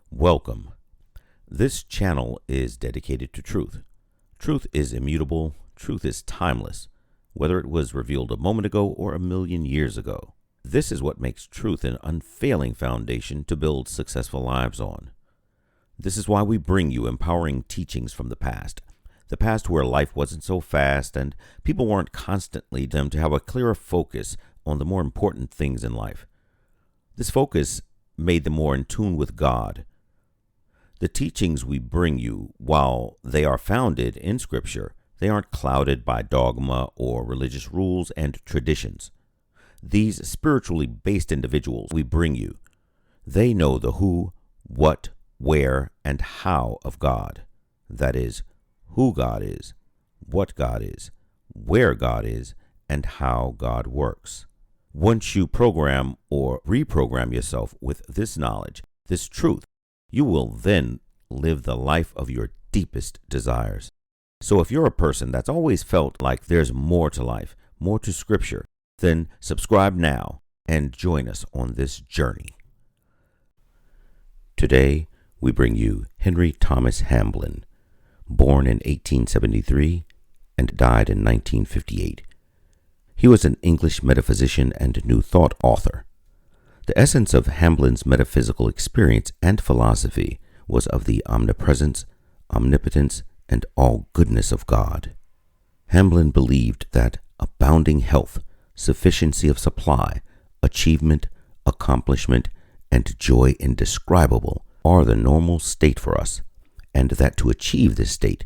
Welcome. This channel is dedicated to truth. Truth is immutable. Truth is timeless, whether it was revealed a moment ago or a million years ago. This is what makes truth an unfailing foundation to build successful lives on. This is why we bring you empowering teachings from the past where life wasn't so fast and people weren't constantly tempted to have a clearer focus on the more important things in life. This focus made them more in tune with God. The teachings we bring you, while they are founded in Scripture, they aren't clouded by dogma or religious rules and traditions. These spiritually based individuals we bring you, they know the who, what, where, and how of God. That is, who God is, what God is, where God is, and how God works. Once you program or reprogram yourself with this knowledge, this truth, you will then live the life of your deepest desires. So if you're a person that's always felt like there's more to life, more to Scripture, then subscribe now and join us on this journey. Today, we bring you Henry Thomas Hamblin, born in 1873 and died in 1958. He was an English metaphysician and New Thought author. The essence of Hamblin's metaphysical experience and philosophy was of the omnipresence, omnipotence, and all goodness of God. Hamblin believed that abounding health, sufficiency of supply, achievement, accomplishment, and joy indescribable are the normal state for us, and that to achieve this state,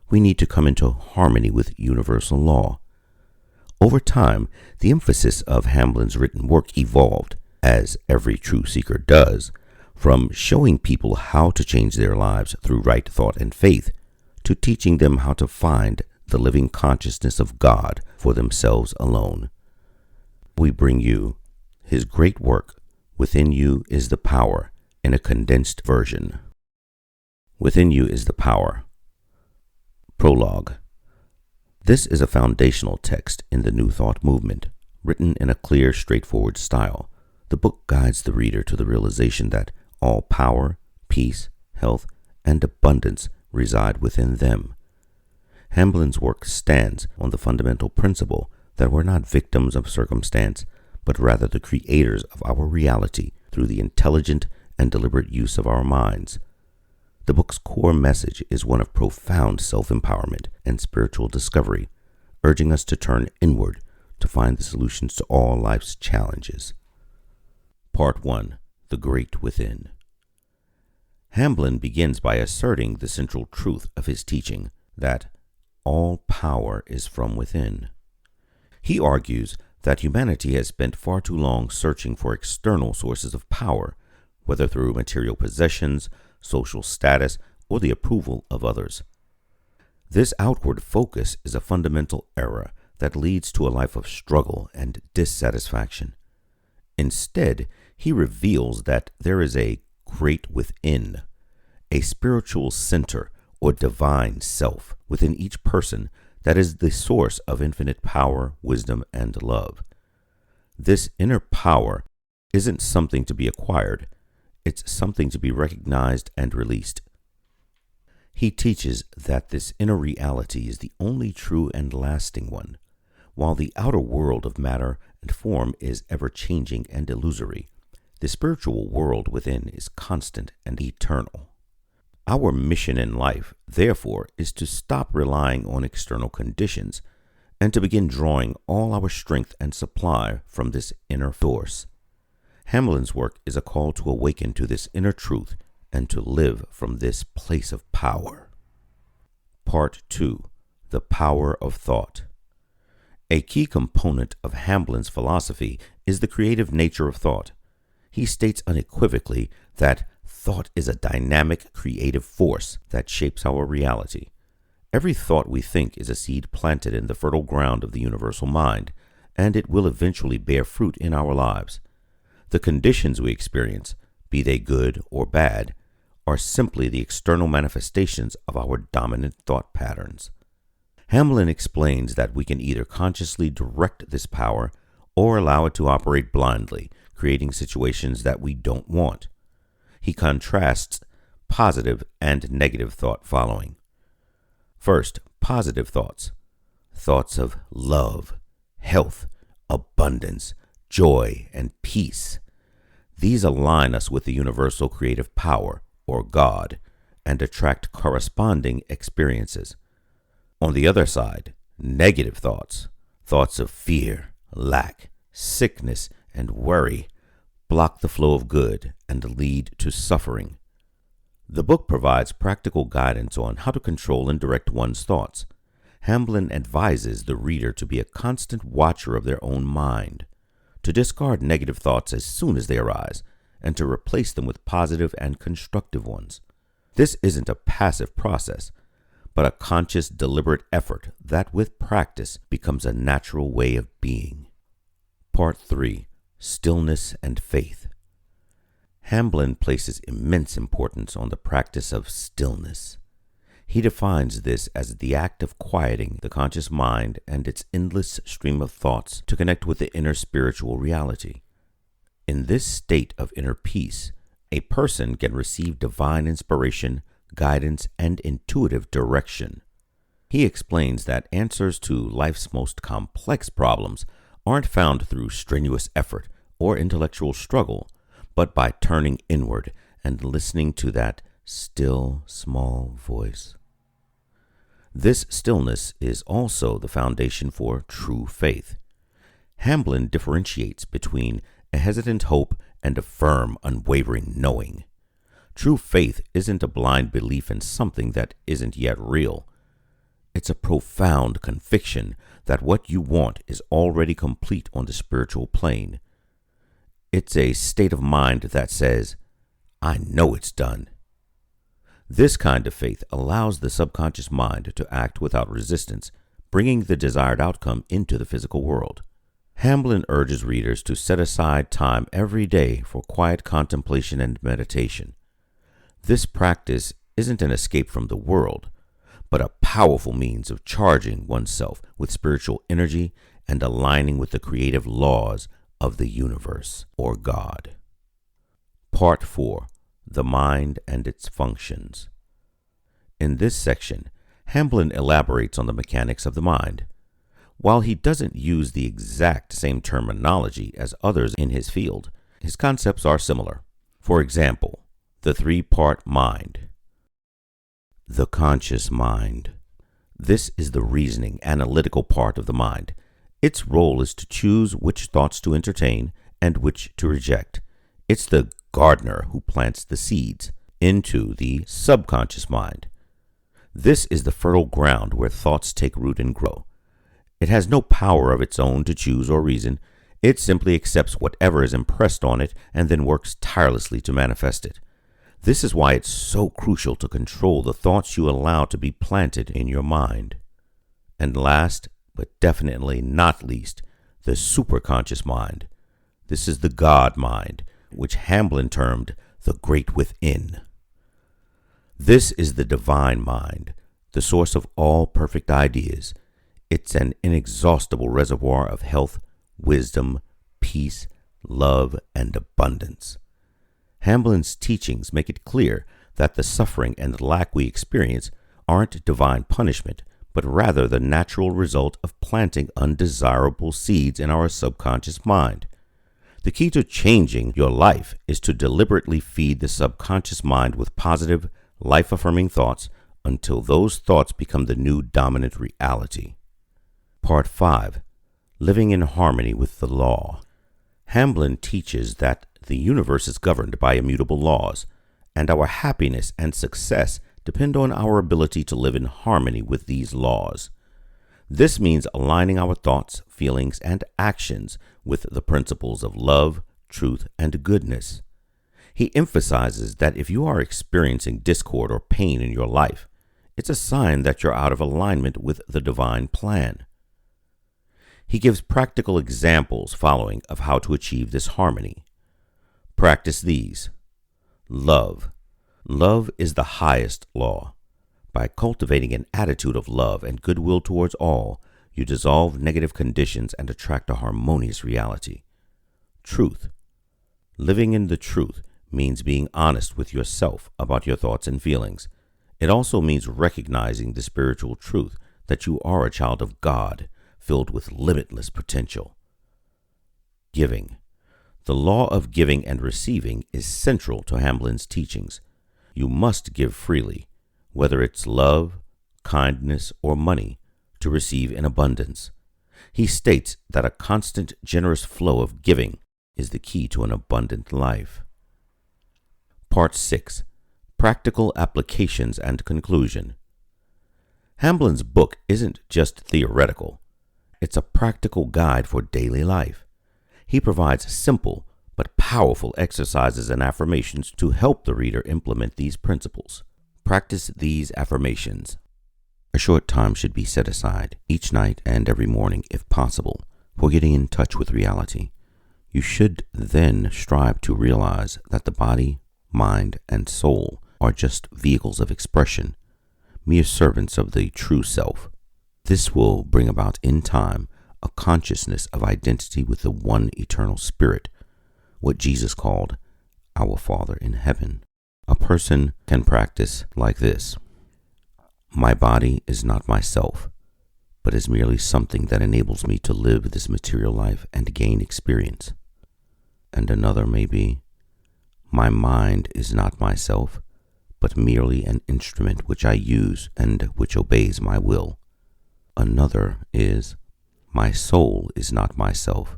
we need to come into harmony with universal law. Over time, the emphasis of Hamblin's written work evolved, as every true seeker does, from showing people how to change their lives through right thought and faith, to teaching them how to find the living consciousness of God for themselves alone. We bring you his great work, Within You is the Power, in a condensed version. Within You is the Power. Prologue. This is a foundational text in the New Thought movement, written in a clear, straightforward style. The book guides the reader to the realization that all power, peace, health, and abundance reside within them. Hamblin's work stands on the fundamental principle that we're not victims of circumstance, but rather the creators of our reality through the intelligent and deliberate use of our minds. The book's core message is one of profound self-empowerment and spiritual discovery, urging us to turn inward to find the solutions to all life's challenges. Part 1. The Great Within. Hamblin begins by asserting the central truth of his teaching, that all power is from within. He argues that humanity has spent far too long searching for external sources of power, whether through material possessions, social status, or the approval of others. This outward focus is a fundamental error that leads to a life of struggle and dissatisfaction. Instead, he reveals that there is a great within, a spiritual center or divine self within each person that is the source of infinite power, wisdom, and love. This inner power isn't something to be acquired, it's something to be recognized and released. He teaches that this inner reality is the only true and lasting one, while the outer world of matter and form is ever-changing and illusory. The spiritual world within is constant and eternal. Our mission in life, therefore, is to stop relying on external conditions and to begin drawing all our strength and supply from this inner source. Hamblin's work is a call to awaken to this inner truth and to live from this place of power. Part 2. The Power of Thought. A key component of Hamblin's philosophy is the creative nature of thought. He states unequivocally that thought is a dynamic, creative force that shapes our reality. Every thought we think is a seed planted in the fertile ground of the universal mind, and it will eventually bear fruit in our lives. The conditions we experience, be they good or bad, are simply the external manifestations of our dominant thought patterns. Hamblin explains that we can either consciously direct this power or allow it to operate blindly, creating situations that we don't want. He contrasts positive and negative thought following. First, positive thoughts. Thoughts of love, health, abundance, joy, and peace. These align us with the universal creative power, or God, and attract corresponding experiences. On the other side, negative thoughts, thoughts of fear, lack, sickness, and worry, block the flow of good and lead to suffering. The book provides practical guidance on how to control and direct one's thoughts. Hamblin advises the reader to be a constant watcher of their own mind, to discard negative thoughts as soon as they arise, and to replace them with positive and constructive ones. This isn't a passive process, but a conscious, deliberate effort that, with practice, becomes a natural way of being. Part 3. Stillness and Faith. Hamblin places immense importance on the practice of stillness. He defines this as the act of quieting the conscious mind and its endless stream of thoughts to connect with the inner spiritual reality. In this state of inner peace, a person can receive divine inspiration, guidance, and intuitive direction. He explains that answers to life's most complex problems aren't found through strenuous effort or intellectual struggle, but by turning inward and listening to that still, small voice. This stillness is also the foundation for true faith. Hamblin differentiates between a hesitant hope and a firm, unwavering knowing. True faith isn't a blind belief in something that isn't yet real. It's a profound conviction that what you want is already complete on the spiritual plane. It's a state of mind that says, I know it's done. This kind of faith allows the subconscious mind to act without resistance, bringing the desired outcome into the physical world. Hamblin urges readers to set aside time every day for quiet contemplation and meditation. This practice isn't an escape from the world, but a powerful means of charging oneself with spiritual energy and aligning with the creative laws of the universe, or God. Part 4. The Mind and its Functions. In this section, Hamblin elaborates on the mechanics of the mind. While he doesn't use the exact same terminology as others in his field, his concepts are similar. For example, the three-part mind. The conscious mind. This is the reasoning, analytical part of the mind. Its role is to choose which thoughts to entertain and which to reject. It's the gardener who plants the seeds into the subconscious mind. This is the fertile ground where thoughts take root and grow. It has no power of its own to choose or reason. It simply accepts whatever is impressed on it and then works tirelessly to manifest it. This is why it's so crucial to control the thoughts you allow to be planted in your mind. And last, but definitely not least, the superconscious mind. This is the God mind, which Hamblin termed the great within. This is the divine mind, the source of all perfect ideas. It's an inexhaustible reservoir of health, wisdom, peace, love, and abundance. Hamblin's teachings make it clear that the suffering and lack we experience aren't divine punishment, but rather the natural result of planting undesirable seeds in our subconscious mind. The key to changing your life is to deliberately feed the subconscious mind with positive, life-affirming thoughts until those thoughts become the new dominant reality. Part 5. Living in Harmony with the Law. Hamblin teaches that the universe is governed by immutable laws, and our happiness and success depend on our ability to live in harmony with these laws. This means aligning our thoughts, feelings, and actions with the principles of love, truth, and goodness. He emphasizes that if you are experiencing discord or pain in your life, it's a sign that you're out of alignment with the divine plan. He gives practical examples following of how to achieve this harmony. Practice these. Love. Love is the highest law. By cultivating an attitude of love and goodwill towards all, you dissolve negative conditions and attract a harmonious reality. Truth. Living in the truth means being honest with yourself about your thoughts and feelings. It also means recognizing the spiritual truth that you are a child of God, filled with limitless potential. Giving. The law of giving and receiving is central to Hamblin's teachings. You must give freely, whether it's love, kindness, or money, to receive in abundance. He states that a constant, generous flow of giving is the key to an abundant life. Part 6. Practical Applications and Conclusion. Hamblin's book isn't just theoretical. It's a practical guide for daily life. He provides simple but powerful exercises and affirmations to help the reader implement these principles. Practice these affirmations. A short time should be set aside each night and every morning, if possible, for getting in touch with reality. You should then strive to realize that the body, mind, and soul are just vehicles of expression, mere servants of the true self. This will bring about in time a consciousness of identity with the one eternal Spirit, what Jesus called our Father in heaven. A person can practice like this. My body is not myself, but is merely something that enables me to live this material life and gain experience. And another may be, my mind is not myself, but merely an instrument which I use and which obeys my will. Another is, my soul is not myself,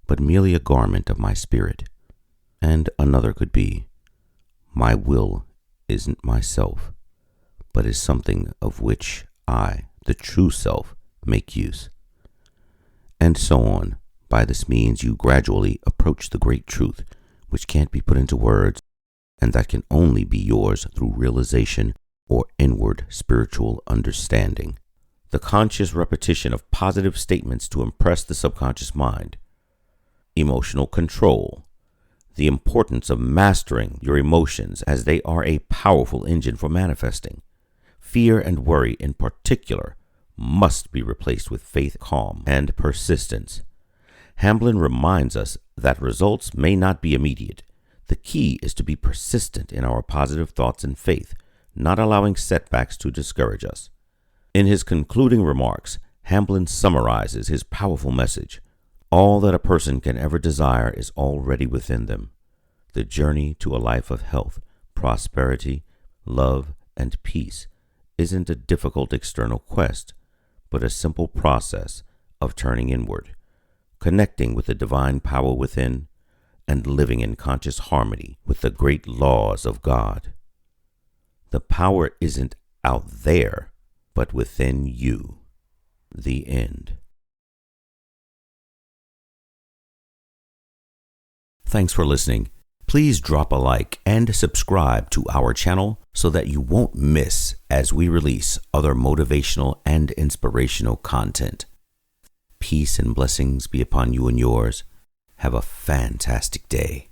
but merely a garment of my spirit. And another could be, my will isn't myself, but is something of which I, the true self, make use. And so on. By this means you gradually approach the great truth, which can't be put into words, and that can only be yours through realization or inward spiritual understanding. The conscious repetition of positive statements to impress the subconscious mind. Emotional control. The importance of mastering your emotions, as they are a powerful engine for manifesting. Fear and worry in particular must be replaced with faith, calm, and persistence. Hamblin reminds us that results may not be immediate. The key is to be persistent in our positive thoughts and faith, not allowing setbacks to discourage us. In his concluding remarks, Hamblin summarizes his powerful message. All that a person can ever desire is already within them. The journey to a life of health, prosperity, love, and peace isn't a difficult external quest, but a simple process of turning inward, connecting with the divine power within, and living in conscious harmony with the great laws of God. The power isn't out there, but within you. The end. Thanks for listening. Please drop a like and subscribe to our channel so that you won't miss as we release other motivational and inspirational content. Peace and blessings be upon you and yours. Have a fantastic day.